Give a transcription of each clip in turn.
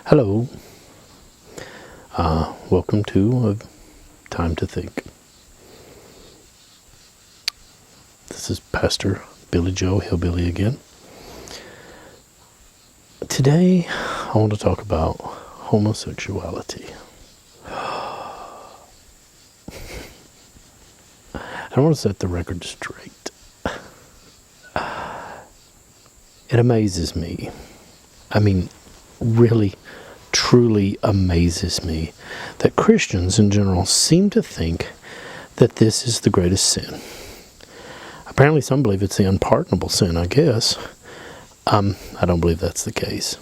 Hello. Welcome to Time to Think. This is Pastor Billy Joe Hillbilly again. Today, I want to talk about homosexuality. I want to set the record straight. It amazes me. I mean, really, truly amazes me that Christians in general seem to think that this is the greatest sin. Apparently some believe it's the unpardonable sin, I guess. I don't believe that's the case.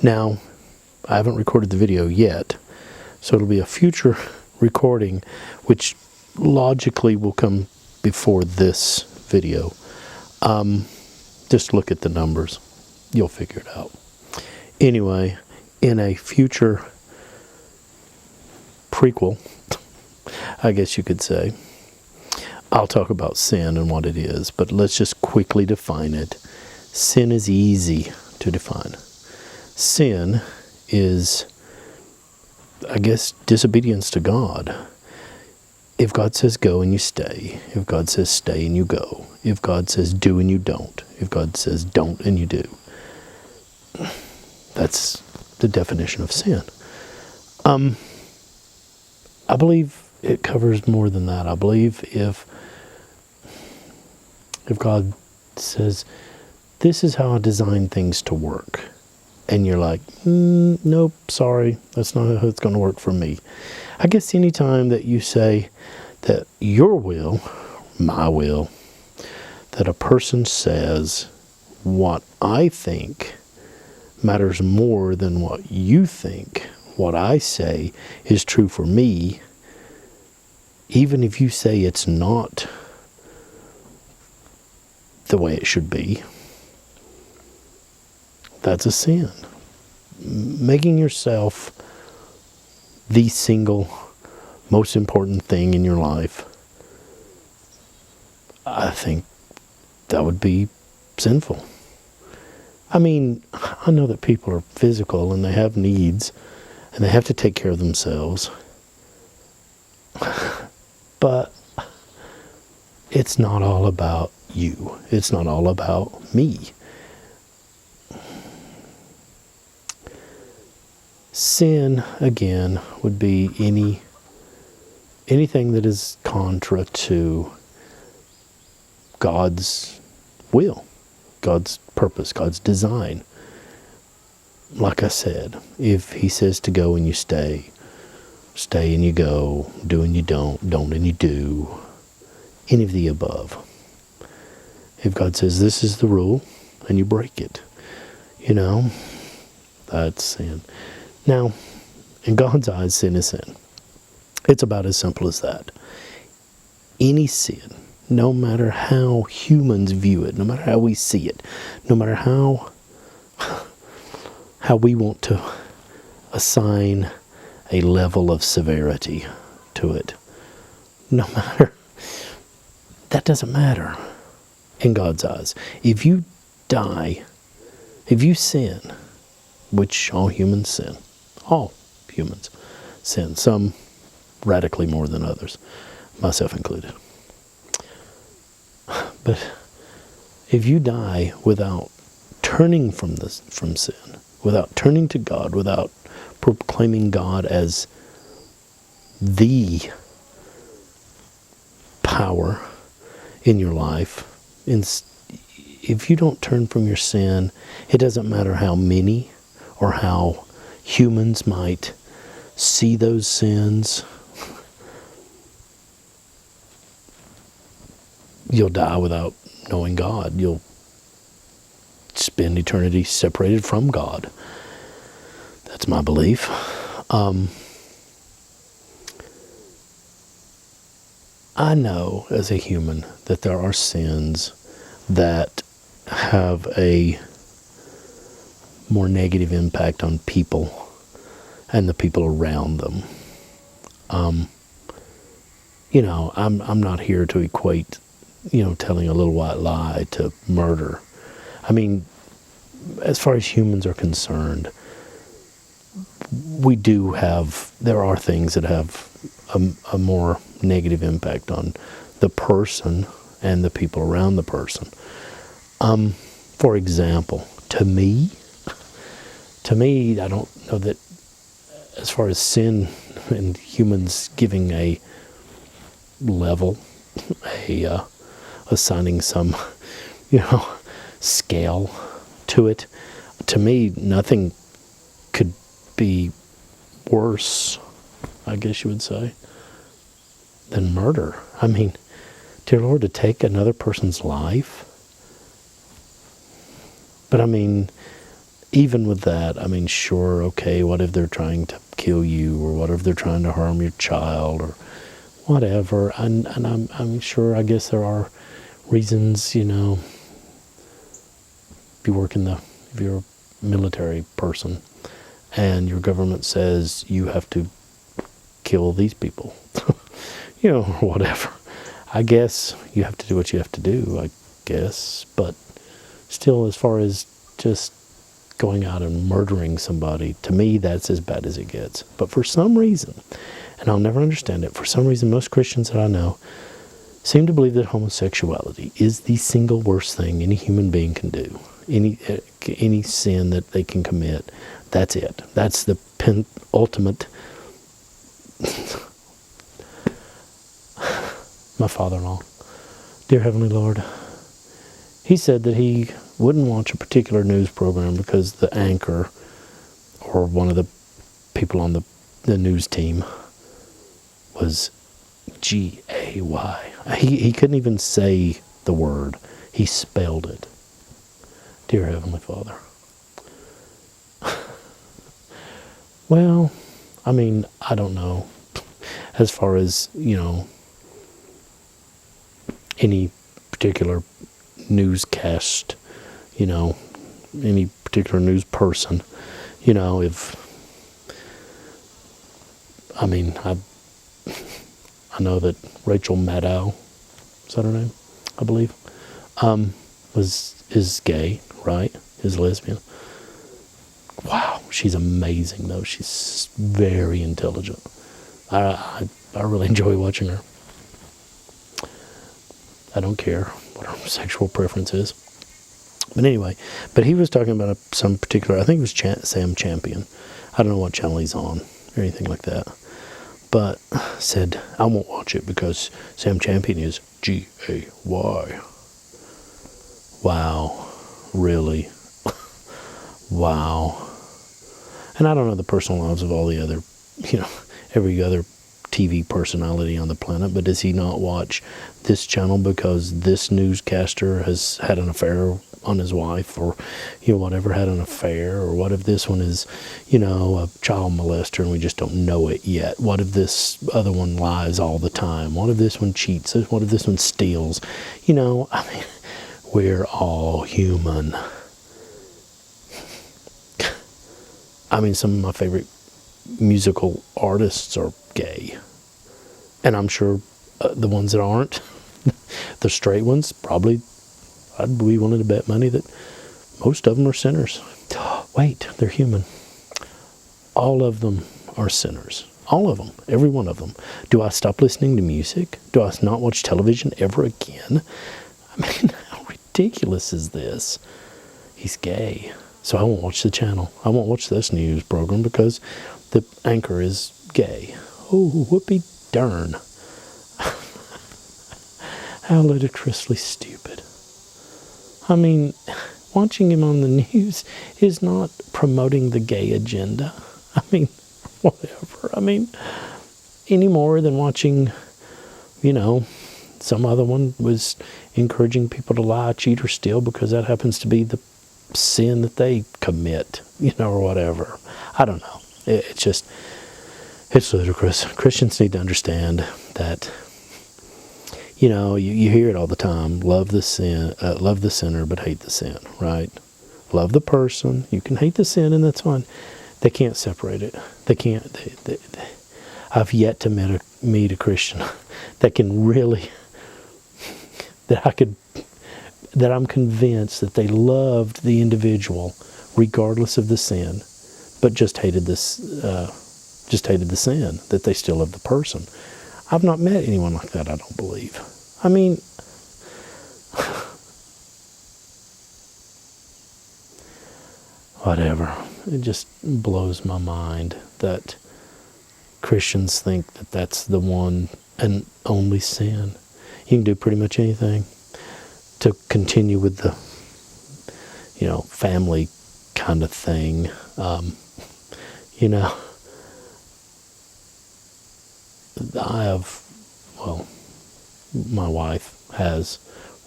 Now, I haven't recorded the video yet, so it'll be a future recording, which logically will come before this video. Just look at the numbers. You'll figure it out. Anyway, in a future prequel, I guess you could say, I'll talk about sin and what it is, but let's just quickly define it. Sin is easy to define. Sin is, I guess, disobedience to God. If God says go and you stay, if God says stay and you go, if God says do and you don't, if God says don't and you do, that's the definition of sin. I believe it covers more than that. I believe if God says, this is how I design things to work, and you're like, nope, sorry, that's not how it's going to work for me. I guess any time that you say that your will, my will, that a person says what I think matters more than what you think, what I say is true for me, even if you say it's not the way it should be, that's a sin. Making yourself the single most important thing in your life, I think that would be sinful. I mean, I know that people are physical and they have needs and they have to take care of themselves, but it's not all about you. It's not all about me. Sin, again, would be anything that is contra to God's will, God's purpose, God's design. Like I said, if He says to go and you stay, stay and you go, do and you don't and you do, any of the above. If God says this is the rule and you break it, that's sin. Now, in God's eyes, sin is sin. It's about as simple as that. Any sin, no matter how humans view it, no matter how we see it, no matter how we want to assign a level of severity to it, no matter, that doesn't matter in God's eyes. If you die, if you sin, which all humans sin, all humans sin, some radically more than others, myself included. But if you die without turning from sin, without turning to God, without proclaiming God as the power in your life, if you don't turn from your sin, it doesn't matter how many or how humans might see those sins, you'll die without knowing God. You'll spend eternity separated from God. That's my belief. I know as a human that there are sins that have a more negative impact on people and the people around them. I'm not here to equate, telling a little white lie to murder. I mean, as far as humans are concerned, there are things that have a more negative impact on the person and the people around the person. For example, to me, I don't know that as far as sin and humans giving a level, assigning some, scale to it, to me, nothing could be worse, I guess you would say, than murder. I mean, dear Lord, to take another person's life. But I mean, even with that, I mean, sure, okay, what if they're trying to kill you, or what if they're trying to harm your child, or whatever. And I'm sure, I guess there are reasons, if you're a military person, and your government says you have to kill these people, or whatever. I guess you have to do what you have to do, I guess. But still, as far as just going out and murdering somebody, to me, that's as bad as it gets. But for some reason, and I'll never understand it, for some reason, most Christians that I know seem to believe that homosexuality is the single worst thing any human being can do. Any sin that they can commit, that's it. That's the ultimate. My father-in-law, dear Heavenly Lord, he said that he wouldn't watch a particular news program because the anchor or one of the people on the news team was G-A-Y. He couldn't even say the word. He spelled it. Dear Heavenly Father. Well, I mean, I don't know. As far as, any particular newscast, any particular news person, I know that Rachel Maddow, is that her name? I believe, is gay, right? Is lesbian. Wow, she's amazing though. She's very intelligent. I really enjoy watching her. I don't care what her sexual preference is. But anyway, he was talking about some particular, I think it was Sam Champion. I don't know what channel he's on or anything like that. But said, I won't watch it because Sam Champion is G-A-Y. Wow. Really? Wow. And I don't know the personal lives of all the other, every other TV personality on the planet, but does he not watch this channel because this newscaster has had an affair on his wife, or whatever, had an affair? Or what if this one is a child molester and we just don't know it yet? What if this other one lies all the time? What if this one cheats? What if this one steals? We're all human. Some of my favorite musical artists are gay. And I'm sure the ones that aren't, the straight ones, probably, I'd be willing to bet money that most of them are sinners. Wait, they're human. All of them are sinners. All of them. Every one of them. Do I stop listening to music? Do I not watch television ever again? How ridiculous is this? He's gay. So I won't watch the channel. I won't watch this news program because the anchor is gay. Oh, whoopee darn. How ludicrously stupid. Watching him on the news is not promoting the gay agenda. Whatever. Any more than watching, some other one was encouraging people to lie, cheat, or steal because that happens to be the sin that they commit, or whatever. I don't know. It's ludicrous. Christians need to understand that, you hear it all the time. Love the sinner, but hate the sin, right? Love the person. You can hate the sin, and that's fine. They can't separate it. They can't. I've yet to meet a Christian that can really, that I'm convinced that they loved the individual regardless of the sin, but just hated the sin, that they still love the person. I've not met anyone like that, I don't believe. I mean, whatever. It just blows my mind that Christians think that that's the one and only sin. You can do pretty much anything to continue with the, family kind of thing. My wife has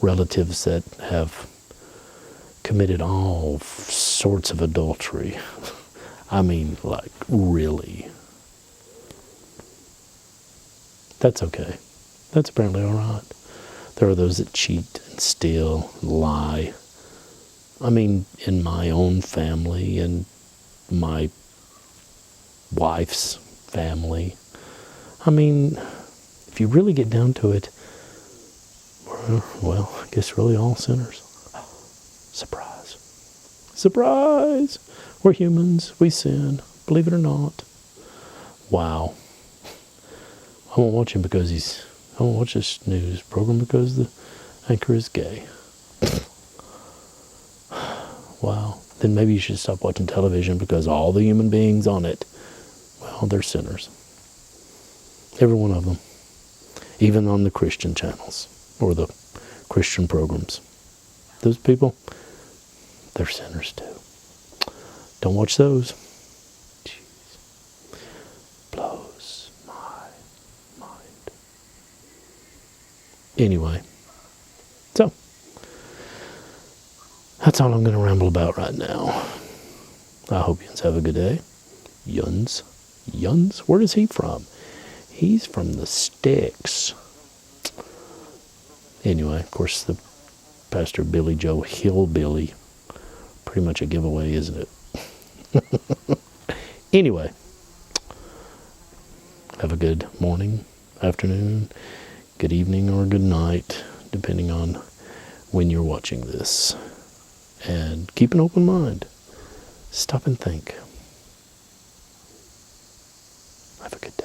relatives that have committed all sorts of adultery. I mean, like, really. That's okay. That's apparently all right. There are those that cheat and steal and lie. I mean, in my own family and my wife's family. I mean, if you really get down to it, well, I guess really all sinners. Surprise. Surprise! We're humans. We sin. Believe it or not. Wow. I won't watch him because I won't watch this news program because the anchor is gay. Wow. Then maybe you should stop watching television because all the human beings on it, well, they're sinners. Every one of them. Even on the Christian channels or the Christian programs. Those people, they're sinners too. Don't watch those. Jeez. Blows my mind. Anyway, so that's all I'm going to ramble about right now. I hope you have a good day. Yuns? Where is he from? He's from the sticks. Anyway, of course, the Pastor Billy Joe Hillbilly. Pretty much a giveaway, isn't it? Anyway, have a good morning, afternoon, good evening, or good night, depending on when you're watching this. And keep an open mind. Stop and think. Have a good day.